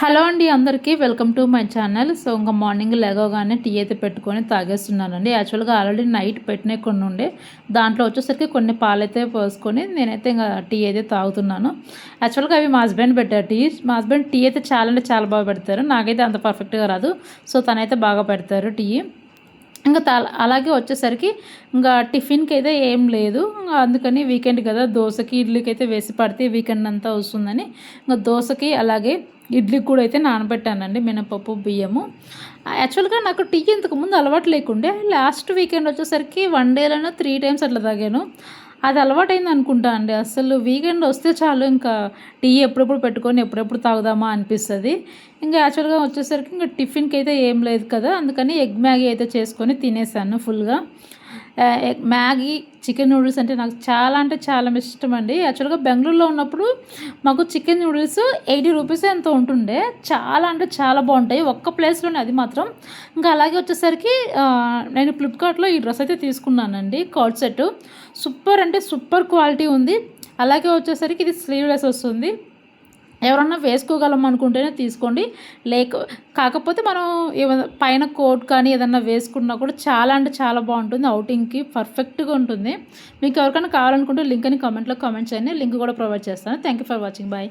Hello అండి అందరికీ welcome to my channel. So ఇంకా మార్నింగ్ లేవగానే టీ అయితే పెట్టుకొని తాగేస్తున్నానండి. యాక్చువల్గా ఆల్రెడీ నైట్ పెట్టినవి కొన్ని ఉండే దాంట్లో వచ్చేసరికి కొన్ని పాలైతే పోసుకొని నేనైతే ఇంకా టీ అయితే తాగుతున్నాను. యాక్చువల్గా అవి మా హస్బెండ్ పెట్టారు టీ. మా హస్బెండ్ టీ అయితే చాలా అంటే చాలా బాగా పెడతారు. నాకైతే అంత పర్ఫెక్ట్గా రాదు. సో తనైతే బాగా పెడతారు టీ. ఇంకా అలాగే వచ్చేసరికి ఇంకా టిఫిన్కి అయితే ఏం లేదు. అందుకని వీకెండ్ కదా, దోశకి ఇడ్లీకి అయితే వేసి పడితే వీకెండ్ అంతా వస్తుందని ఇంకా దోశకి అలాగే ఇడ్లీకి కూడా అయితే నానబెట్టానండి మినపప్పు బియ్యము. యాక్చువల్గా నాకు టీ ఇంతకుముందు అలవాటు లేకుండే. లాస్ట్ వీకెండ్ వచ్చేసరికి 1 డేలోనే 3 టైమ్స్ అట్లా తాగాను. అది అలవాటైంది అనుకుంటా అండి. అసలు వీకెండ్ వస్తే చాలు ఇంకా టీ ఎప్పుడెప్పుడు పెట్టుకొని ఎప్పుడెప్పుడు తాగుదామా అనిపిస్తుంది. ఇంకా యాక్చువల్గా వచ్చేసరికి ఇంకా టిఫిన్కి అయితే ఏం లేదు కదా, అందుకని ఎగ్ మ్యాగీ అయితే చేసుకొని తినేసాను ఫుల్గా. మ్యాగీ చికెన్ నూడిల్స్ అంటే నాకు చాలా అంటే చాలా ఇష్టం అండి. యాక్చువల్గా బెంగళూరులో ఉన్నప్పుడు మాకు చికెన్ నూడిల్స్ 80 రూపీస్ ఎంతో ఉంటుండే. చాలా అంటే చాలా బాగుంటాయి ఒక్క ప్లేస్లోనే, అది మాత్రం. ఇంకా అలాగే వచ్చేసరికి నేను ఫ్లిప్కార్ట్లో ఈ డ్రెస్ అయితే తీసుకున్నానండి, కార్డ్ సెట్. సూపర్ అంటే సూపర్ క్వాలిటీ ఉంది. అలాగే వచ్చేసరికి ఇది స్లీవ్లెస్ వస్తుంది. ఎవరన్నా వేసుకోగలం అనుకుంటేనే తీసుకోండి. కాకపోతే మనం పైన కోట్ కానీ ఏదన్నా వేసుకున్నా కూడా చాలా అంటే చాలా బాగుంటుంది. అవుటింగ్కి పర్ఫెక్ట్గా ఉంటుంది. మీకు ఎవరికైనా కావాలనుకుంటే లింక్ అని కామెంట్లో కామెంట్ చేయండి. లింక్ కూడా ప్రొవైడ్ చేస్తాను. Thank you for watching. Bye.